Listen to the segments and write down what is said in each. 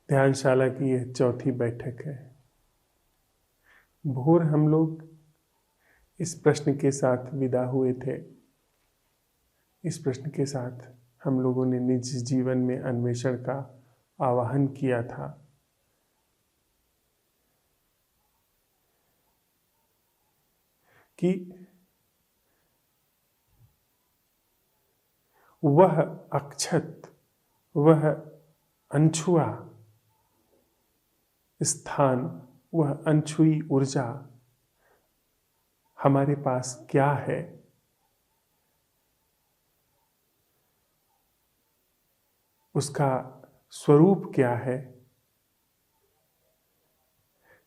ध्यानशाला की यह चौथी बैठक है। भोर हम लोग इस प्रश्न के साथ विदा हुए थे। इस प्रश्न के साथ हम लोगों ने निज जीवन में अन्वेषण का आवाहन किया था कि वह अक्षत, वह अनछुआ स्थान, वह अनछुई ऊर्जा हमारे पास क्या है, उसका स्वरूप क्या है,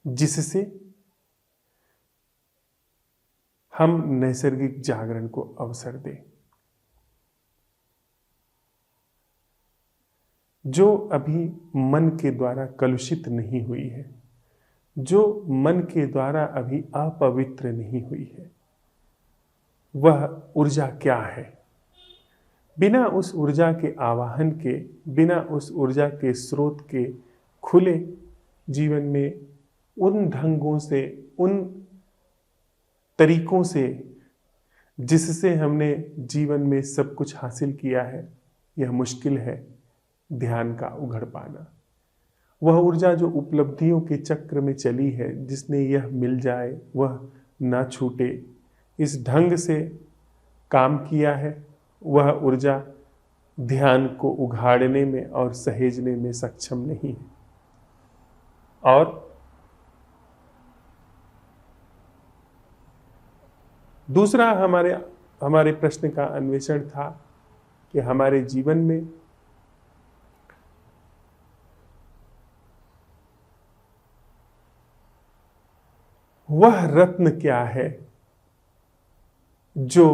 जिससे हम नैसर्गिक जागरण को अवसर दें। जो अभी मन के द्वारा कलुषित नहीं हुई है, जो मन के द्वारा अभी अपवित्र नहीं हुई है, वह ऊर्जा क्या है। बिना उस ऊर्जा के आवाहन के, बिना उस ऊर्जा के स्रोत के खुले जीवन में उन ढंगों से, उन तरीकों से जिससे हमने जीवन में सब कुछ हासिल किया है, यह मुश्किल है ध्यान का उघड़ पाना। वह ऊर्जा जो उपलब्धियों के चक्र में चली है, जिसने यह मिल जाए वह ना छूटे इस ढंग से काम किया है, वह ऊर्जा ध्यान को उघाड़ने में और सहेजने में सक्षम नहीं है। और दूसरा हमारे प्रश्न का अन्वेषण था कि हमारे जीवन में वह रत्न क्या है जो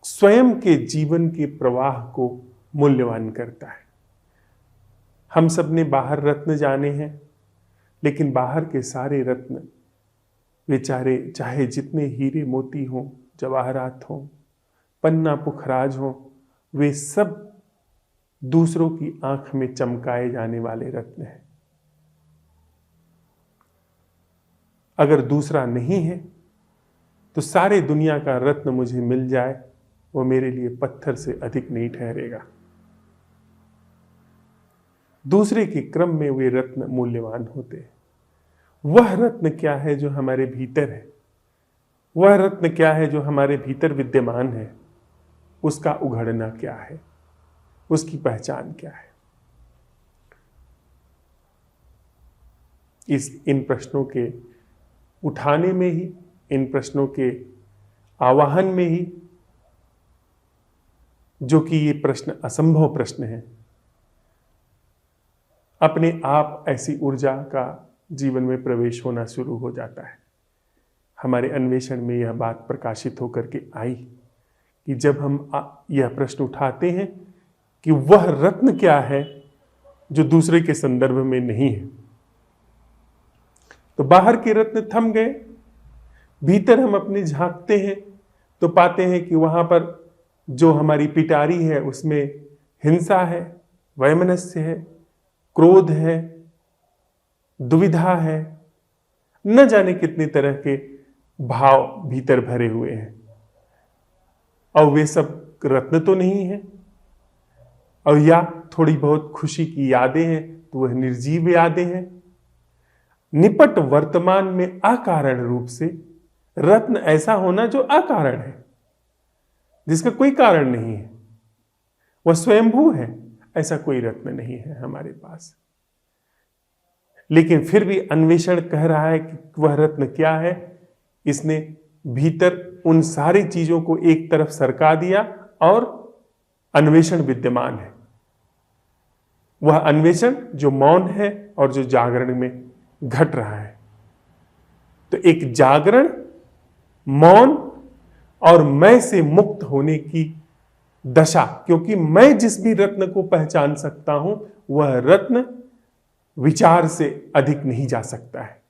स्वयं के जीवन के प्रवाह को मूल्यवान करता है। हम सब ने बाहर रत्न जाने हैं, लेकिन बाहर के सारे रत्न बेचारे, चाहे जितने हीरे मोती हों, जवाहरात हों, पन्ना पुखराज हों, वे सब दूसरों की आंख में चमकाए जाने वाले रत्न हैं। अगर दूसरा नहीं है तो सारे दुनिया का रत्न मुझे मिल जाए, वो मेरे लिए पत्थर से अधिक नहीं ठहरेगा। दूसरे के क्रम में वे रत्न मूल्यवान होते हैं। वह रत्न क्या है जो हमारे भीतर है, वह रत्न क्या है जो हमारे भीतर विद्यमान है, उसका उघड़ना क्या है, उसकी पहचान क्या है। इन प्रश्नों के उठाने में ही, इन प्रश्नों के आवाहन में ही, जो कि ये प्रश्न असंभव प्रश्न है, अपने आप ऐसी ऊर्जा का जीवन में प्रवेश होना शुरू हो जाता है। हमारे अन्वेषण में यह बात प्रकाशित होकर के आई कि जब हम यह प्रश्न उठाते हैं कि वह रत्न क्या है जो दूसरे के संदर्भ में नहीं है, तो बाहर के रत्न थम गए। भीतर हम अपने झांकते हैं तो पाते हैं कि वहां पर जो हमारी पिटारी है उसमें हिंसा है, वैमनस्य है, क्रोध है, दुविधा है, न जाने कितने तरह के भाव भीतर भरे हुए हैं। और वे सब रत्न तो नहीं है, और या थोड़ी बहुत खुशी की यादें हैं तो वह निर्जीव यादें हैं। निपट वर्तमान में अकारण रूप से रत्न ऐसा होना जो अकारण है, जिसका कोई कारण नहीं है, वह स्वयंभू है, ऐसा कोई रत्न नहीं है हमारे पास। लेकिन फिर भी अन्वेषण कह रहा है कि वह रत्न क्या है। इसने भीतर उन सारी चीजों को एक तरफ सरका दिया और अन्वेषण विद्यमान है। वह अन्वेषण जो मौन है और जो जागरण में घट रहा है। तो एक जागरण, मौन और मैं से मुक्त होने की दशा, क्योंकि मैं जिस भी रत्न को पहचान सकता हूं वह रत्न विचार से अधिक नहीं जा सकता है।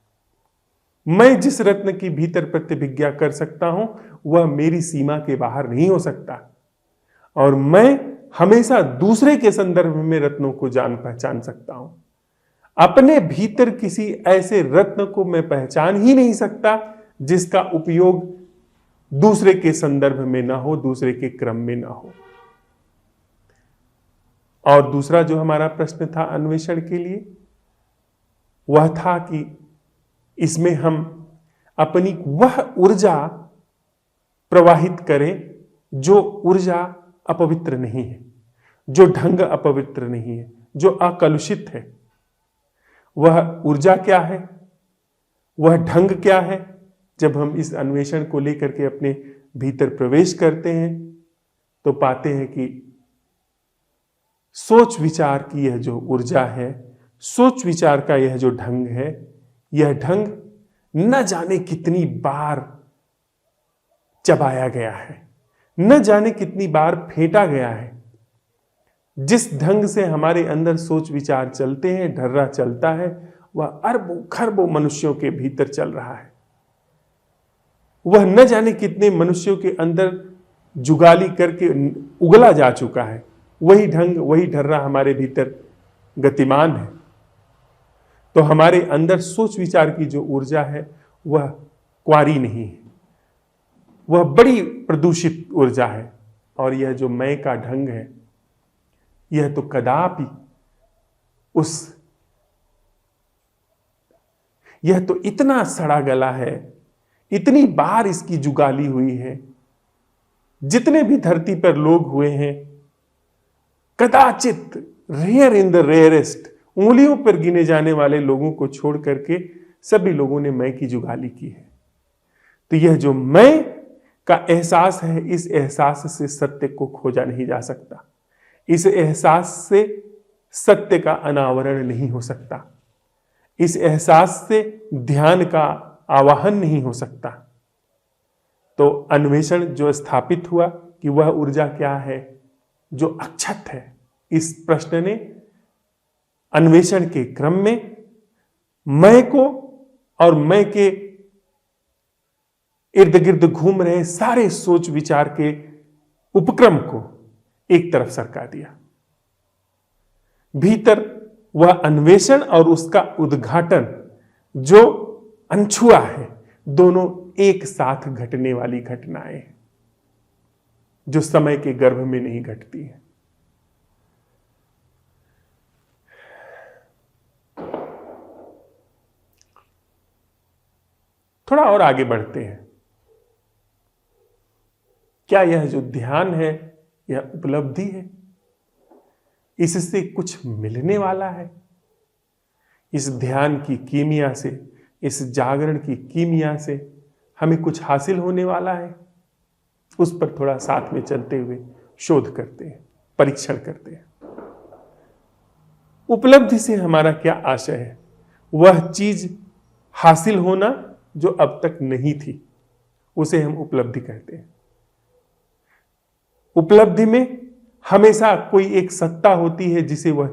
मैं जिस रत्न की भीतर प्रतिभिज्ञा कर सकता हूं वह मेरी सीमा के बाहर नहीं हो सकता। और मैं हमेशा दूसरे के संदर्भ में रत्नों को जान पहचान सकता हूं। अपने भीतर किसी ऐसे रत्न को मैं पहचान ही नहीं सकता जिसका उपयोग दूसरे के संदर्भ में ना हो, दूसरे के क्रम में ना हो। और दूसरा जो हमारा प्रश्न था अन्वेषण के लिए, वह था कि इसमें हम अपनी वह ऊर्जा प्रवाहित करें जो ऊर्जा अपवित्र नहीं है, जो ढंग अपवित्र नहीं है, जो अकलुषित है। वह ऊर्जा क्या है, वह ढंग क्या है? जब हम इस अन्वेषण को लेकर के अपने भीतर प्रवेश करते हैं तो पाते हैं कि सोच विचार की यह जो ऊर्जा है, सोच विचार का यह जो ढंग है, यह ढंग न जाने कितनी बार चबाया गया है, न जाने कितनी बार फेंटा गया है। जिस ढंग से हमारे अंदर सोच विचार चलते हैं, ढर्रा चलता है, वह अरबों खरबों मनुष्यों के भीतर चल रहा है। वह न जाने कितने मनुष्यों के अंदर जुगाली करके उगला जा चुका है। वही ढंग, वही ढर्रा हमारे भीतर गतिमान है। तो हमारे अंदर सोच विचार की जो ऊर्जा है वह क्वारी नहीं है, वह बड़ी प्रदूषित ऊर्जा है। और यह जो मैं का ढंग है, यह तो कदापि यह तो इतना सड़ा गला है, इतनी बार इसकी जुगाली हुई है। जितने भी धरती पर लोग हुए हैं, कदाचित रेयर इन द रेयरेस्ट, उंगलियों पर गिने जाने वाले लोगों को छोड़ करके सभी लोगों ने मैं की जुगाली की है। तो यह जो मैं का एहसास है, इस एहसास से सत्य को खोजा नहीं जा सकता। इस एहसास से सत्य का अनावरण नहीं हो सकता। इस एहसास से ध्यान का आवाहन नहीं हो सकता। तो अन्वेषण जो स्थापित हुआ कि वह ऊर्जा क्या है जो अक्षत है, इस प्रश्न ने अन्वेषण के क्रम में मैं को और मैं के इर्द गिर्द घूम रहे सारे सोच विचार के उपक्रम को एक तरफ सरका दिया। भीतर वह अन्वेषण और उसका उद्घाटन जो अनछुआ है, दोनों एक साथ घटने वाली घटनाएं हैं जो समय के गर्भ में नहीं घटती है। थोड़ा और आगे बढ़ते हैं। क्या यह जो ध्यान है यह उपलब्धि है? इससे कुछ मिलने वाला है? इस ध्यान की कीमिया से, इस जागरण की कीमिया से हमें कुछ हासिल होने वाला है? उस पर थोड़ा साथ में चलते हुए शोध करते हैं, परीक्षण करते हैं। उपलब्धि से हमारा क्या आशय है? वह चीज हासिल होना जो अब तक नहीं थी, उसे हम उपलब्धि कहते हैं। उपलब्धि में हमेशा कोई एक सत्ता होती है जिसे वह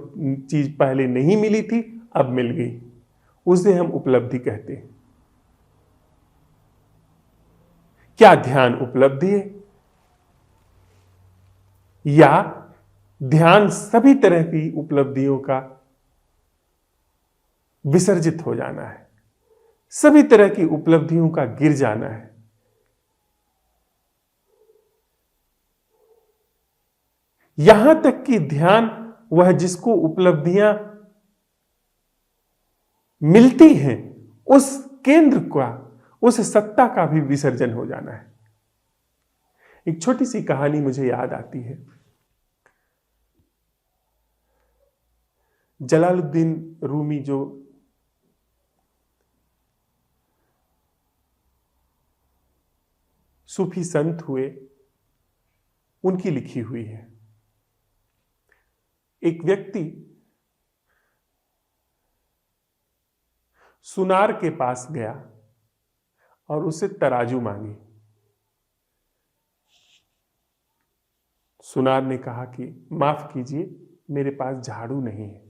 चीज पहले नहीं मिली थी, अब मिल गई, उसे हम उपलब्धि कहते हैं। क्या ध्यान उपलब्धि है? या ध्यान सभी तरह की उपलब्धियों का विसर्जित हो जाना है, सभी तरह की उपलब्धियों का गिर जाना है? यहां तक कि ध्यान वह जिसको उपलब्धियां मिलती हैं, उस केंद्र का, उस सत्ता का भी विसर्जन हो जाना है। एक छोटी सी कहानी मुझे याद आती है। जलालुद्दीन रूमी जो सूफी संत हुए, उनकी लिखी हुई है। एक व्यक्ति सुनार के पास गया और उससे तराजू मांगी। सुनार ने कहा कि माफ कीजिए, मेरे पास झाड़ू नहीं है।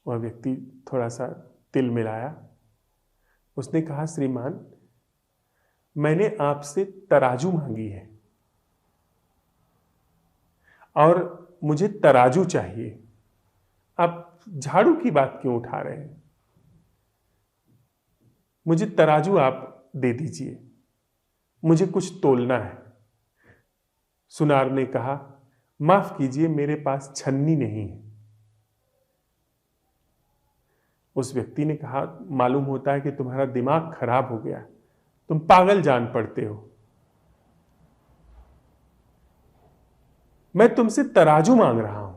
वह व्यक्ति थोड़ा सा तिल मिलाया। उसने कहा, श्रीमान, मैंने आपसे तराजू मांगी है, और मुझे तराजू चाहिए। आप झाड़ू की बात क्यों उठा रहे हैं? मुझे तराजू आप दे दीजिए, मुझे कुछ तोलना है। सुनार ने कहा, माफ कीजिए, मेरे पास छन्नी नहीं है। उस व्यक्ति ने कहा, मालूम होता है कि तुम्हारा दिमाग खराब हो गया, तुम पागल जान पड़ते हो। मैं तुमसे तराजू मांग रहा हूं।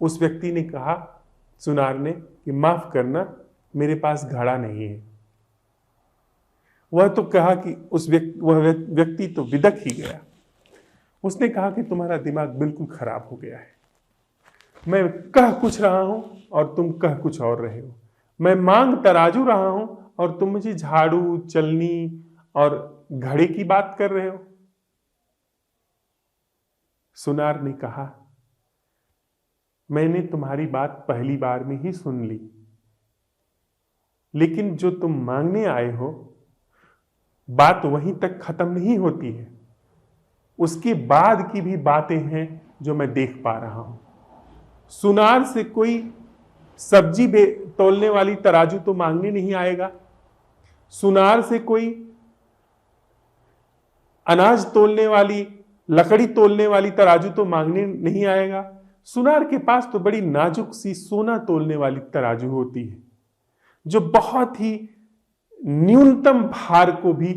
उस व्यक्ति ने कहा, सुनार ने, कि माफ करना, मेरे पास घड़ा नहीं है। वह तो कहा कि वह व्यक्ति तो विदक ही गया। उसने कहा कि तुम्हारा दिमाग बिल्कुल खराब हो गया है। मैं कह कुछ रहा हूं और तुम कह कुछ और रहे हो। मैं मांग तराजू रहा हूं और तुम मुझे झाड़ू, चलनी और घड़े की बात कर रहे हो। सुनार ने कहा, मैंने तुम्हारी बात पहली बार में ही सुन ली, लेकिन जो तुम मांगने आए हो, बात वहीं तक खत्म नहीं होती है। उसके बाद की भी बातें हैं जो मैं देख पा रहा हूं। सुनार से कोई सब्जी तोलने वाली तराजू तो मांगने नहीं आएगा। सुनार से कोई अनाज तोलने वाली, लकड़ी तोलने वाली तराजू तो मांगने नहीं आएगा। सुनार के पास तो बड़ी नाजुक सी सोना तोलने वाली तराजू होती है, जो बहुत ही न्यूनतम भार को भी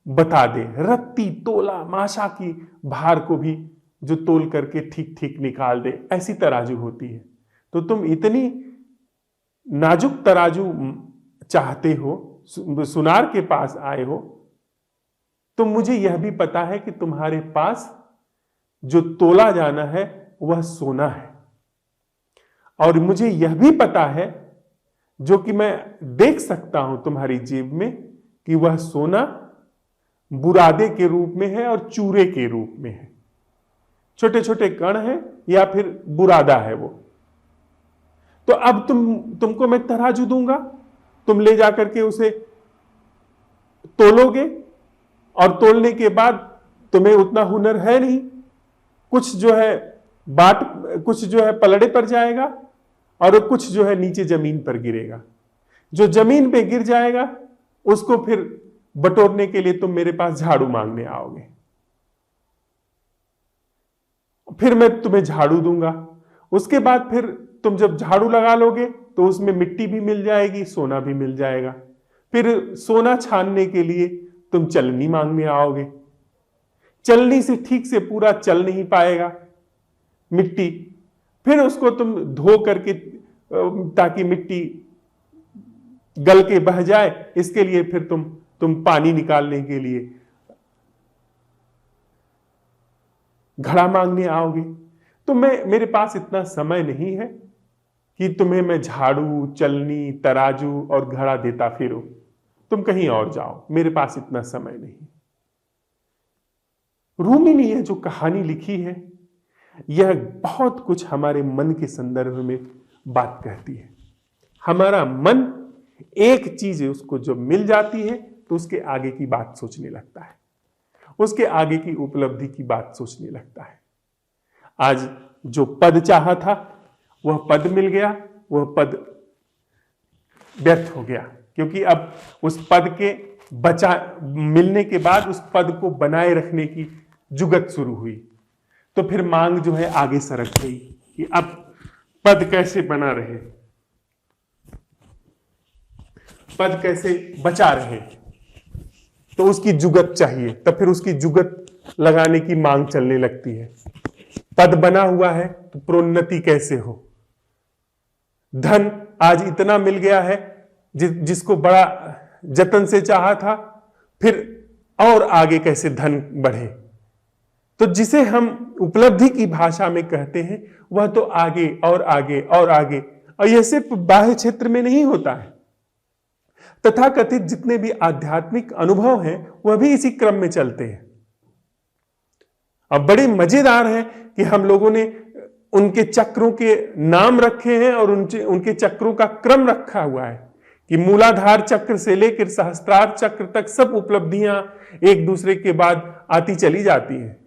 बता दे। रत्ती, तोला, माशा की भार को भी जो तोल करके ठीक ठीक निकाल दे, ऐसी तराजू होती है। तो तुम इतनी नाजुक तराजू चाहते हो, सुनार के पास आए हो, तो मुझे यह भी पता है कि तुम्हारे पास जो तोला जाना है वह सोना है। और मुझे यह भी पता है, जो कि मैं देख सकता हूं तुम्हारी जेब में, कि वह सोना बुरादे के रूप में है और चूरे के रूप में है। छोटे छोटे कण हैं या फिर बुरादा है वो। तो अब तुमको मैं तराजू दूंगा, तुम ले जाकर के उसे तोलोगे, और तोलने के बाद तुम्हें उतना हुनर है नहीं, कुछ जो है कुछ जो है पलड़े पर जाएगा और कुछ जो है नीचे जमीन पर गिरेगा। जो जमीन पे गिर जाएगा उसको फिर बटोरने के लिए तुम मेरे पास झाड़ू मांगने आओगे। फिर मैं तुम्हें झाड़ू दूंगा। उसके बाद फिर तुम जब झाड़ू लगा लोगे तो उसमें मिट्टी भी मिल जाएगी, सोना भी मिल जाएगा। फिर सोना छानने के लिए तुम चलनी मांगने आओगे। चलनी से ठीक से पूरा चल नहीं पाएगा मिट्टी। फिर उसको तुम धो करके, ताकि मिट्टी गल के बह जाए, इसके लिए फिर तुम पानी निकालने के लिए घड़ा मांगने आओगे। तो मेरे पास इतना समय नहीं है कि तुम्हें मैं झाड़ू, चलनी, तराजू और घड़ा देता फिरूं। तुम कहीं और जाओ, मेरे पास इतना समय नहीं। रूमी ने यह जो कहानी लिखी है, यह बहुत कुछ हमारे मन के संदर्भ में बात कहती है। हमारा मन एक चीज है, उसको जो मिल जाती है तो उसके आगे की बात सोचने लगता है, उसके आगे की उपलब्धि की बात सोचने लगता है। आज जो पद चाहा था वह पद मिल गया, वह पद व्यर्थ हो गया, क्योंकि अब उस पद के मिलने के बाद उस पद को बनाए रखने की जुगत शुरू हुई। तो फिर मांग जो है आगे सरक गई कि अब पद कैसे बना रहे, पद कैसे बचा रहे, तो उसकी जुगत चाहिए। तब फिर उसकी जुगत लगाने की मांग चलने लगती है। पद बना हुआ है तो प्रोन्नति कैसे हो। धन आज इतना मिल गया है जिसको बड़ा जतन से चाहा था, फिर और आगे कैसे धन बढ़े। तो जिसे हम उपलब्धि की भाषा में कहते हैं, वह तो आगे और आगे और आगे, और यह सिर्फ बाह्य क्षेत्र में नहीं होता है। तथाकथित जितने भी आध्यात्मिक अनुभव हैं वह भी इसी क्रम में चलते हैं। अब बड़े मजेदार है कि हम लोगों ने उनके चक्रों के नाम रखे हैं और उनके चक्रों का क्रम रखा हुआ है कि मूलाधार चक्र से लेकर सहस्त्रार चक्र तक सब उपलब्धियां एक दूसरे के बाद आती चली जाती हैं।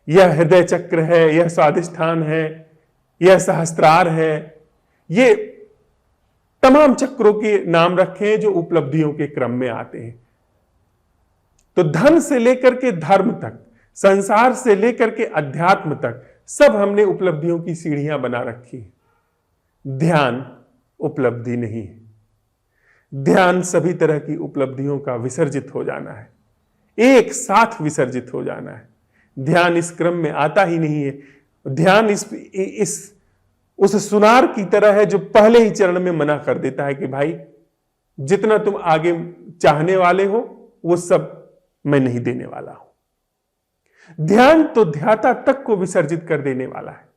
यह हृदय चक्र है, यह स्वादिष्ठान है, यह सहस्त्रार है। ये तमाम चक्रों के नाम रखे हैं जो उपलब्धियों के क्रम में आते हैं। तो धन से लेकर के धर्म तक, संसार से लेकर के अध्यात्म तक सब हमने उपलब्धियों की सीढ़ियां बना रखी है। ध्यान उपलब्धि नहीं है। ध्यान सभी तरह की उपलब्धियों का विसर्जित हो जाना है, एक साथ विसर्जित हो जाना है। ध्यान इस क्रम में आता ही नहीं है। ध्यान उस सुनार की तरह है जो पहले ही चरण में मना कर देता है कि भाई जितना तुम आगे चाहने वाले हो वो सब मैं नहीं देने वाला हूं। ध्यान तो ध्याता तक को विसर्जित कर देने वाला है।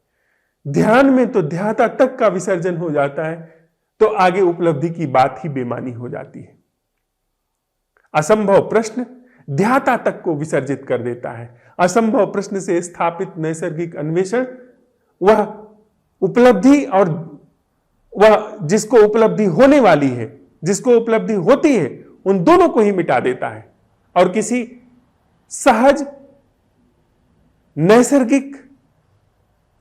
ध्यान में तो ध्याता तक का विसर्जन हो जाता है तो आगे उपलब्धि की बात ही बेमानी हो जाती है। असंभव प्रश्न ध्याता तक को विसर्जित कर देता है। असंभव प्रश्न से स्थापित नैसर्गिक अन्वेषण वह उपलब्धि और वह जिसको उपलब्धि होने वाली है, जिसको उपलब्धि होती है, उन दोनों को ही मिटा देता है और किसी सहज नैसर्गिक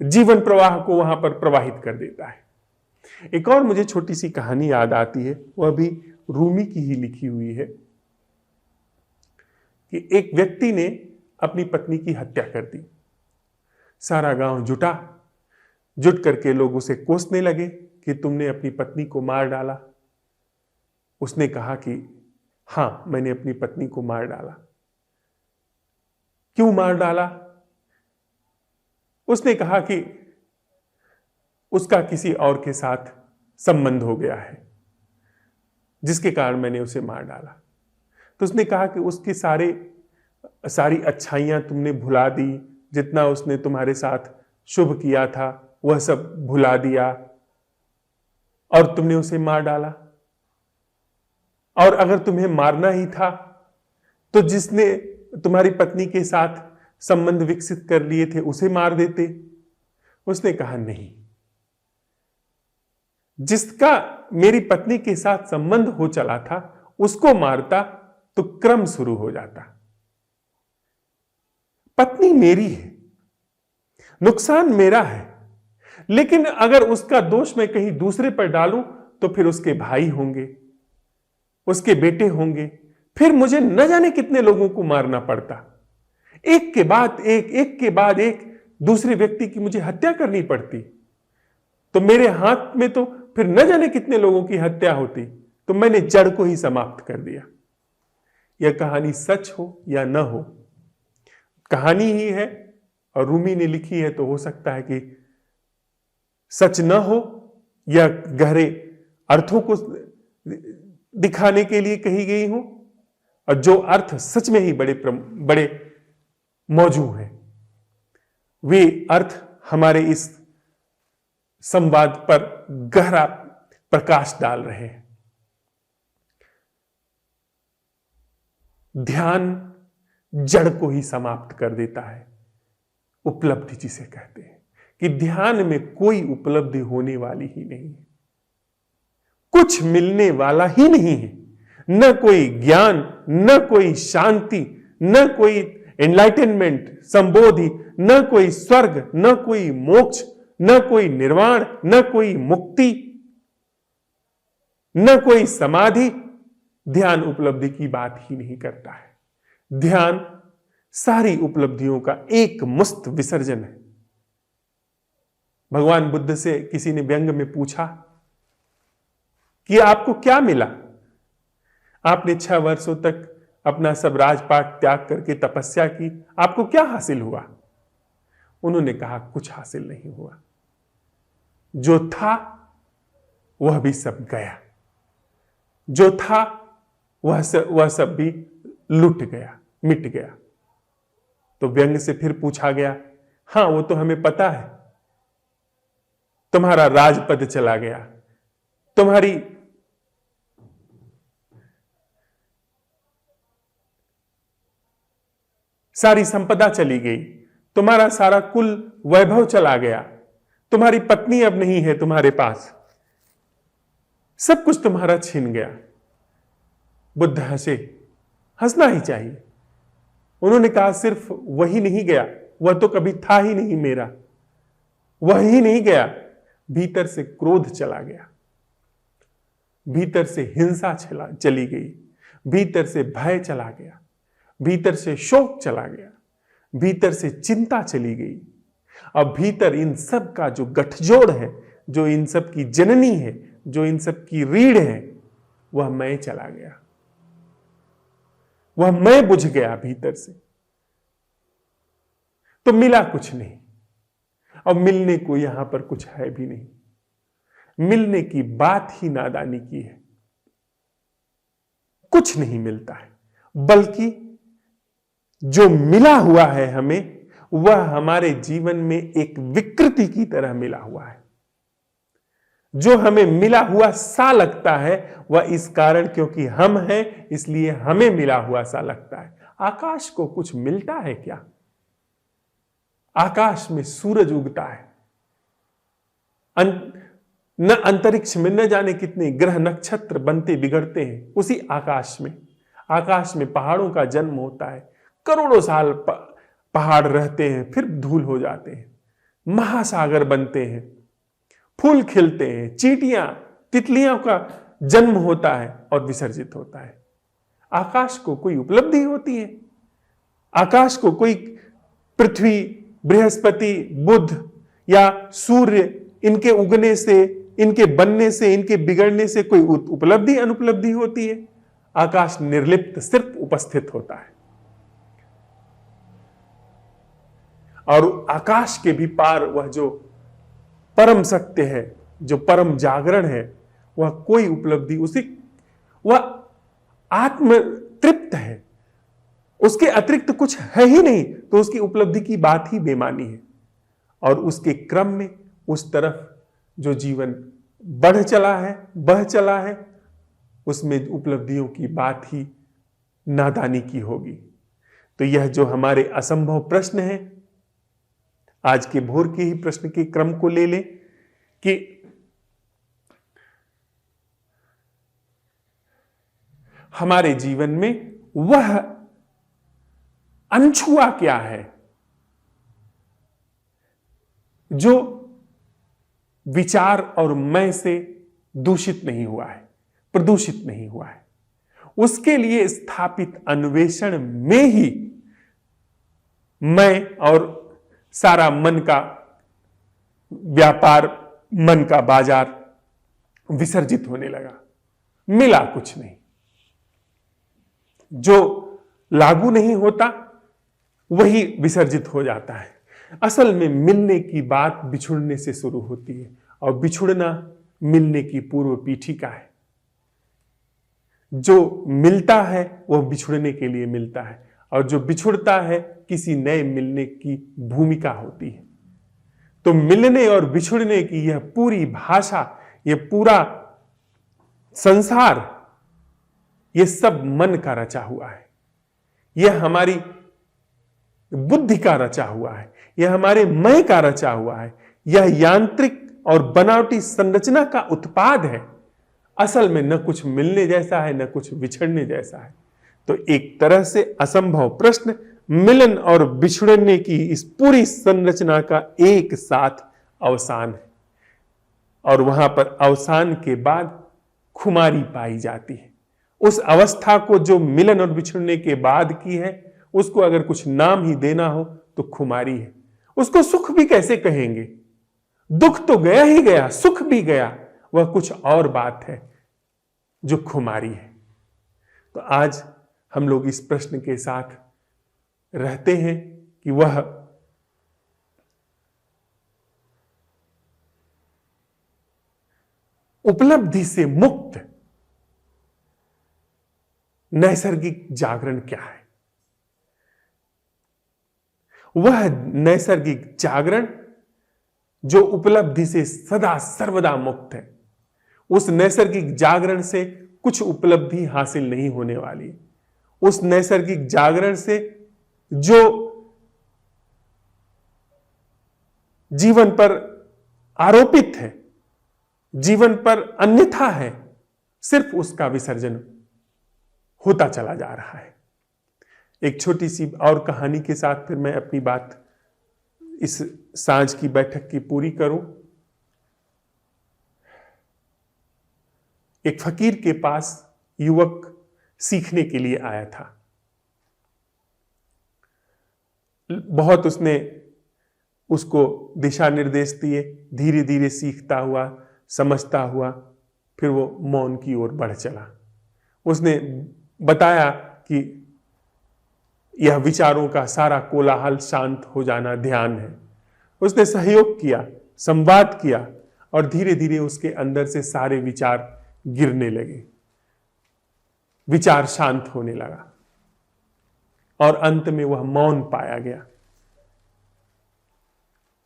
जीवन प्रवाह को वहां पर प्रवाहित कर देता है। एक और मुझे छोटी सी कहानी याद आती है, वह भी रूमी की ही लिखी हुई है कि एक व्यक्ति ने अपनी पत्नी की हत्या कर दी। सारा गांव जुट करके लोग उसे कोसने लगे कि तुमने अपनी पत्नी को मार डाला। उसने कहा कि हां, मैंने अपनी पत्नी को मार डाला। क्यों मार डाला? उसने कहा कि उसका किसी और के साथ संबंध हो गया है जिसके कारण मैंने उसे मार डाला। तो उसने कहा कि उसकी सारी अच्छाइयां तुमने भुला दी, जितना उसने तुम्हारे साथ शुभ किया था वह सब भुला दिया और तुमने उसे मार डाला। और अगर तुम्हें मारना ही था तो जिसने तुम्हारी पत्नी के साथ संबंध विकसित कर लिए थे उसे मार देते। उसने कहा नहीं, जिसका मेरी पत्नी के साथ संबंध हो चला था उसको मारता तो क्रम शुरू हो जाता। पत्नी मेरी है, नुकसान मेरा है, लेकिन अगर उसका दोष मैं कहीं दूसरे पर डालूं तो फिर उसके भाई होंगे, उसके बेटे होंगे, फिर मुझे न जाने कितने लोगों को मारना पड़ता। एक के बाद एक दूसरे व्यक्ति की मुझे हत्या करनी पड़ती तो मेरे हाथ में तो फिर न जाने कितने लोगों की हत्या होती। तो मैंने जड़ को ही समाप्त कर दिया। यह कहानी सच हो या न हो, कहानी ही है और रूमी ने लिखी है, तो हो सकता है कि सच न हो या गहरे अर्थों को दिखाने के लिए कही गई हो, और जो अर्थ सच में ही बड़े मौजूद हैं, वे अर्थ हमारे इस संवाद पर गहरा प्रकाश डाल रहे हैं। ध्यान जड़ को ही समाप्त कर देता है। उपलब्धि जिसे कहते हैं कि ध्यान में कोई उपलब्धि होने वाली ही नहीं है, कुछ मिलने वाला ही नहीं है। न कोई ज्ञान, न कोई शांति, न कोई एनलाइटनमेंट, संबोधि, न कोई स्वर्ग, न कोई मोक्ष, न कोई निर्वाण, न कोई मुक्ति, न कोई समाधि। ध्यान उपलब्धि की बात ही नहीं करता है। ध्यान सारी उपलब्धियों का एक मुस्त विसर्जन है। भगवान बुद्ध से किसी ने व्यंग में पूछा कि आपको क्या मिला? आपने 6 वर्षों तक अपना सब राजपाट त्याग करके तपस्या की, आपको क्या हासिल हुआ? उन्होंने कहा कुछ हासिल नहीं हुआ, जो था वह भी सब गया, जो था वह सब भी लुट गया, मिट गया। तो व्यंग से फिर पूछा गया, हां वो तो हमें पता है, तुम्हारा राजपद चला गया, तुम्हारी सारी संपदा चली गई, तुम्हारा सारा कुल वैभव चला गया, तुम्हारी पत्नी अब नहीं है तुम्हारे पास, सब कुछ तुम्हारा छीन गया। बुद्ध हंसे, हंसना ही चाहिए। उन्होंने कहा सिर्फ वही नहीं गया, वह तो कभी था ही नहीं मेरा, वह ही नहीं गया। भीतर से क्रोध चला गया, भीतर से हिंसा चली गई, भीतर से भय चला गया, भीतर से शोक चला गया, भीतर से चिंता चली गई। अब भीतर इन सब का जो गठजोड़ है, जो इन सब की जननी है, जो इन सब की रीढ़ है, वह मैं चला गया, वह मैं बुझ गया भीतर से। तो मिला कुछ नहीं। अब मिलने को यहां पर कुछ है भी नहीं। मिलने की बात ही नादानी की है। कुछ नहीं मिलता है, बल्कि जो मिला हुआ है हमें, वह हमारे जीवन में एक विकृति की तरह मिला हुआ है। जो हमें मिला हुआ सा लगता है, वह इस कारण क्योंकि हम हैं, इसलिए हमें मिला हुआ सा लगता है। आकाश को कुछ मिलता है क्या? आकाश में सूरज उगता है, न अंतरिक्ष में न जाने कितने ग्रह नक्षत्र बनते बिगड़ते हैं उसी आकाश में। आकाश में पहाड़ों का जन्म होता है, करोड़ों साल पहाड़ रहते हैं, फिर धूल हो जाते हैं, महासागर बनते हैं, फूल खिलते हैं, चींटियां तितलियों का जन्म होता है और विसर्जित होता है। आकाश को कोई उपलब्धि होती है? आकाश को कोई पृथ्वी, बृहस्पति, बुध या सूर्य, इनके उगने से, इनके बनने से, इनके बिगड़ने से कोई उपलब्धि अनुपलब्धि होती है? आकाश निर्लिप्त सिर्फ उपस्थित होता है। और आकाश के भी पार वह जो परम सत्य है, जो परम जागरण है, वह कोई उपलब्धि वह आत्म तृप्त है, उसके अतिरिक्त कुछ है ही नहीं, तो उसकी उपलब्धि की बात ही बेमानी है। और उसके क्रम में उस तरफ जो जीवन बढ़ चला है, बह चला है, उसमें उपलब्धियों की बात ही नादानी की होगी। तो यह जो हमारे असंभव प्रश्न है, आज के भोर के ही प्रश्न के क्रम को ले लें कि हमारे जीवन में वह अनछुआ क्या है जो विचार और मैं से दूषित नहीं हुआ है, प्रदूषित नहीं हुआ है। उसके लिए स्थापित अन्वेषण में ही मैं और सारा मन का व्यापार, मन का बाजार विसर्जित होने लगा। मिला कुछ नहीं। जो लागू नहीं होता वही विसर्जित हो जाता है। असल में मिलने की बात बिछुड़ने से शुरू होती है, और बिछुड़ना मिलने की पूर्व पीठिका है। जो मिलता है वह बिछुड़ने के लिए मिलता है, और जो बिछुड़ता है किसी नए मिलने की भूमिका होती है। तो मिलने और बिछुड़ने की यह पूरी भाषा, यह पूरा संसार, यह सब मन का रचा हुआ है। यह हमारी बुद्धि का रचा हुआ है, यह हमारे मैं का रचा हुआ है। यह यांत्रिक और बनावटी संरचना का उत्पाद है। असल में न कुछ मिलने जैसा है, न कुछ बिछड़ने जैसा है। तो एक तरह से असंभव प्रश्न मिलन और बिछड़ने की इस पूरी संरचना का एक साथ अवसान है, और वहां पर अवसान के बाद खुमारी पाई जाती है। उस अवस्था को जो मिलन और बिछड़ने के बाद की है, उसको अगर कुछ नाम ही देना हो तो खुमारी है। उसको सुख भी कैसे कहेंगे? दुख तो गया ही गया, सुख भी गया, वह कुछ और बात है जो खुमारी है। तो आज हम लोग इस प्रश्न के साथ रहते हैं कि वह उपलब्धि से मुक्त नैसर्गिक जागरण क्या है। वह नैसर्गिक जागरण जो उपलब्धि से सदा सर्वदा मुक्त है। उस नैसर्गिक जागरण से कुछ उपलब्धि हासिल नहीं होने वाली। उस नैसर्गिक जागरण से जो जीवन पर आरोपित है, जीवन पर अन्यथा है, सिर्फ उसका विसर्जन होता चला जा रहा है। एक छोटी सी और कहानी के साथ फिर मैं अपनी बात इस सांझ की बैठक की पूरी करूं। एक फकीर के पास युवक सीखने के लिए आया था। बहुत उसने उसको दिशा निर्देश दिए, धीरे धीरे सीखता हुआ, समझता हुआ, फिर वो मौन की ओर बढ़ चला। उसने बताया कि यह विचारों का सारा कोलाहल शांत हो जाना ध्यान है। उसने सहयोग किया, संवाद किया, और धीरे धीरे उसके अंदर से सारे विचार गिरने लगे, विचार शांत होने लगा, और अंत में वह मौन पाया गया।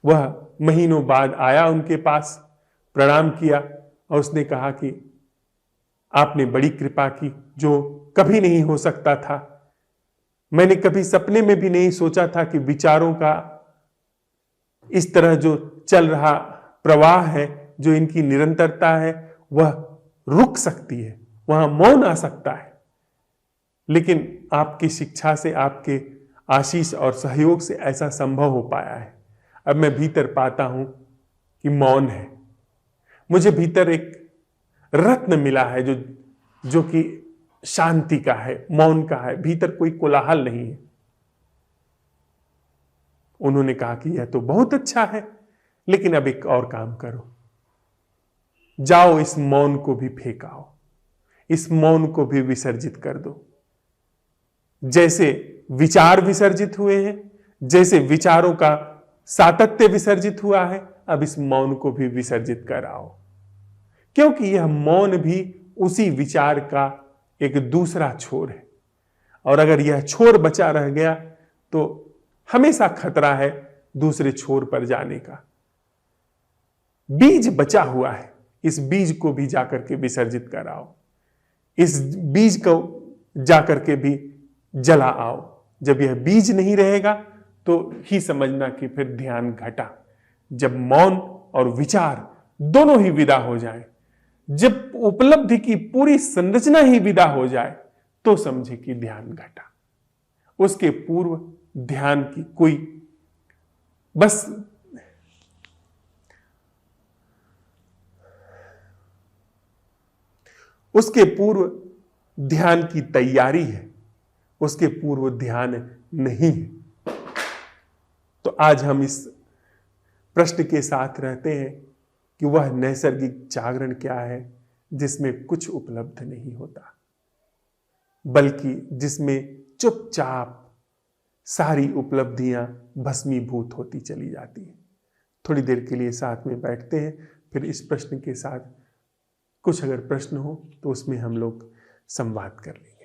वह महीनों बाद आया उनके पास, प्रणाम किया, और उसने कहा कि आपने बड़ी कृपा की, जो कभी नहीं हो सकता था। मैंने कभी सपने में भी नहीं सोचा था कि विचारों का इस तरह जो चल रहा प्रवाह है, जो इनकी निरंतरता है, वह रुक सकती है, वहां मौन आ सकता है। लेकिन आपकी शिक्षा से, आपके आशीष और सहयोग से ऐसा संभव हो पाया है। अब मैं भीतर पाता हूं कि मौन है। मुझे भीतर एक रत्न मिला है जो कि शांति का है, मौन का है, भीतर कोई कोलाहल नहीं है। उन्होंने कहा कि यह तो बहुत अच्छा है, लेकिन अब एक और काम करो, जाओ इस मौन को भी फेंकाओ, इस मौन को भी विसर्जित कर दो। जैसे विचार विसर्जित हुए हैं, जैसे विचारों का सातत्य विसर्जित हुआ है, अब इस मौन को भी विसर्जित कर आओ, क्योंकि यह मौन भी उसी विचार का एक दूसरा छोर है। और अगर यह छोर बचा रह गया तो हमेशा खतरा है दूसरे छोर पर जाने का। बीज बचा हुआ है, इस बीज को भी जाकर के विसर्जित कराओ, इस बीज को जाकर के भी जला आओ। जब यह बीज नहीं रहेगा तो ही समझना कि फिर ध्यान घटा। जब मौन और विचार दोनों ही विदा हो जाए, जब उपलब्धि की पूरी संरचना ही विदा हो जाए, तो समझे कि ध्यान घटा। उसके पूर्व ध्यान की कोई बस उसके पूर्व ध्यान की तैयारी है, उसके पूर्व ध्यान नहीं है। तो आज हम इस प्रश्न के साथ रहते हैं कि वह नैसर्गिक जागरण क्या है जिसमें कुछ उपलब्ध नहीं होता, बल्कि जिसमें चुपचाप सारी उपलब्धियां भस्मीभूत होती चली जाती हैं। थोड़ी देर के लिए साथ में बैठते हैं, फिर इस प्रश्न के साथ कुछ अगर प्रश्न हो तो उसमें हम लोग संवाद कर लेंगे।